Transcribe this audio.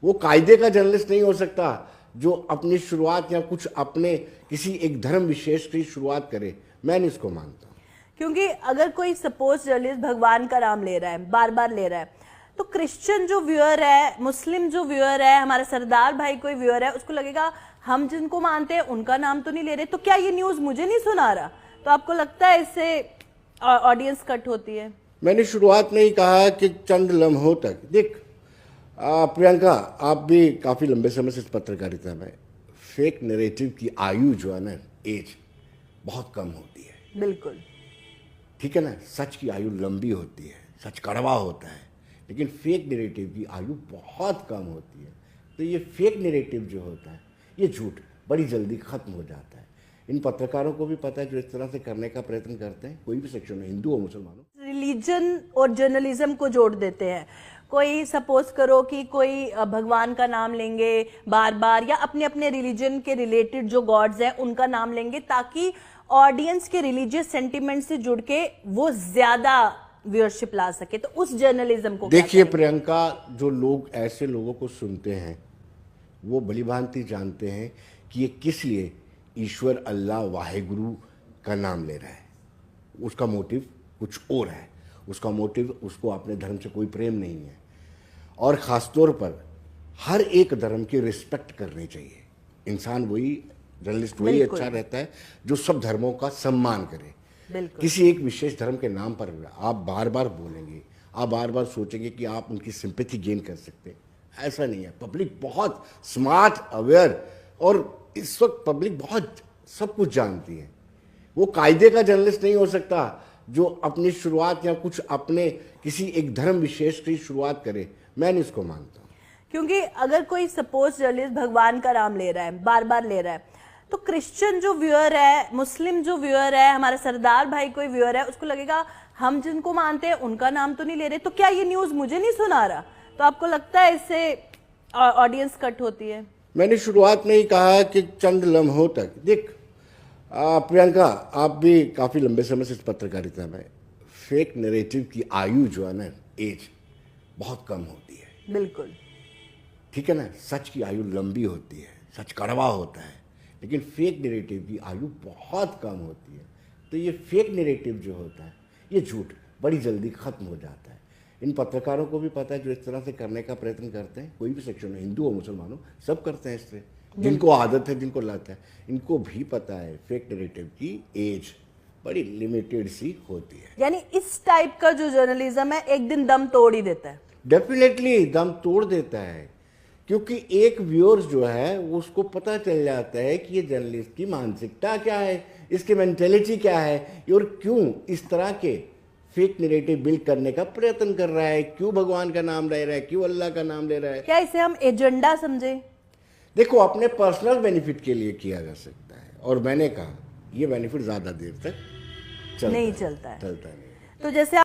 वो कायदे का जर्नलिस्ट नहीं हो सकता जो अपनी शुरुआत या कुछ अपने किसी एक धर्म विशेष की शुरुआत करे। मैं नहीं इसको मानता। क्योंकि अगर कोई सपोज जर्नलिस्ट भगवान का नाम ले रहा है, बार बार ले रहा है, तो क्रिश्चियन जो व्यूअर है, मुस्लिम जो व्यूअर है, हमारा सरदार भाई कोई व्यूअर है, उसको लगेगा हम जिनको मानते हैं उनका नाम तो नहीं ले रहे, तो क्या ये न्यूज मुझे नहीं सुना रहा? तो आपको लगता है इससे ऑडियंस कट होती है? मैंने शुरुआत में ही कहा कि चंद लम्हों तक देख प्रियंका, आप भी काफ़ी लंबे समय से इस पत्रकारिता में, फेक नैरेटिव की आयु जो है ना, एज बहुत कम होती है। बिल्कुल ठीक है ना, सच की आयु लंबी होती है, सच कड़वा होता है, लेकिन फेक नैरेटिव की आयु बहुत कम होती है। तो ये फेक नैरेटिव जो होता है, ये झूठ बड़ी जल्दी खत्म हो जाता है। इन पत्रकारों को भी पता है जो इस तरह से करने का प्रयत्न करते हैं, कोई भी सेक्शन हो, हिंदू हो मुसलमान हो। रिलीजन और जर्नलिज्म को जोड़ देते हैं। कोई सपोज करो कि कोई भगवान का नाम लेंगे बार बार, या अपने अपने रिलीजन के रिलेटेड जो गॉड्स हैं उनका नाम लेंगे, ताकि ऑडियंस के रिलीजियस सेंटिमेंट से जुड़ के वो ज्यादा व्यूअरशिप ला सके। तो उस जर्नलिज्म को देखिए प्रियंका, जो लोग ऐसे लोगों को सुनते हैं वो भली भांति जानते हैं कि ये किस लिए ईश्वर अल्लाह वाहेगुरु का नाम ले रहा है। उसका मोटिव कुछ और है, उसका मोटिव उसको अपने धर्म से कोई प्रेम नहीं है। और ख़ासतौर पर हर एक धर्म की रिस्पेक्ट करनी चाहिए। इंसान वही, जर्नलिस्ट वही अच्छा रहता है जो सब धर्मों का सम्मान करे। किसी एक विशेष धर्म के नाम पर आप बार बार बोलेंगे, आप बार बार सोचेंगे कि आप उनकी सिंपैथी गेन कर सकते हैं, ऐसा नहीं है। पब्लिक बहुत स्मार्ट, अवेयर, और इस वक्त पब्लिक बहुत सब कुछ जानती है। वो कायदे का जर्नलिस्ट नहीं हो सकता जो अपनी शुरुआत या कुछ अपने किसी एक धर्म विशेष की शुरुआत करे। मैं नहीं इसको मानता। क्योंकि अगर कोई सपोज जर्नलिस्ट भगवान का नाम ले रहा है, बार बार ले रहा है, तो क्रिश्चियन जो व्यूअर है, मुस्लिम जो व्यूअर है, हमारा सरदार भाई कोई व्यूअर है, उसको लगेगा हम जिनको मानते हैं उनका नाम तो नहीं ले रहे, तो क्या ये न्यूज मुझे नहीं सुना रहा? तो आपको लगता है इससे ऑडियंस कट होती है? मैंने शुरुआत में ही कहा कि चंद लम्हों तक देख प्रियंका, आप भी काफ़ी लंबे समय से इस पत्रकारिता में, फेक नैरेटिव की आयु जो है ना, एज बहुत कम होती है। बिल्कुल ठीक है ना, सच की आयु लंबी होती है, सच कड़वा होता है, लेकिन फेक नैरेटिव की आयु बहुत कम होती है। तो ये फेक नैरेटिव जो होता है, ये झूठ बड़ी जल्दी खत्म हो जाता है। इन पत्रकारों को भी पता है जो इस तरह से करने का प्रयत्न करते हैं, कोई भी सेक्शन हो, हिंदू हो मुसलमान हो, सब करते हैं इससे। जिनको आदत है, जिनको लत है, इनको भी पता है फेक नैरेटिव की एज बड़ी लिमिटेड सी होती है। यानी इस टाइप का जो जर्नलिज्म है एक दिन दम तोड़ ही देता है। डेफिनेटली दम तोड़ देता है, क्योंकि एक व्यूअर जो है उसको पता चल जाता है कि ये जर्नलिस्ट की मानसिकता क्या है, इसकी मेंटेलिटी क्या है, और क्यों इस तरह के फेक नैरेटिव बिल्ड करने का प्रयत्न कर रहा है, क्यों भगवान का नाम ले रहा है, क्यों अल्लाह का नाम ले रहा है। क्या इसे हम एजेंडा समझे? देखो, अपने पर्सनल बेनिफिट के लिए किया जा सकता है, और मैंने कहा ये बेनिफिट ज्यादा देर तक नहीं चलता है। नहीं। तो जैसे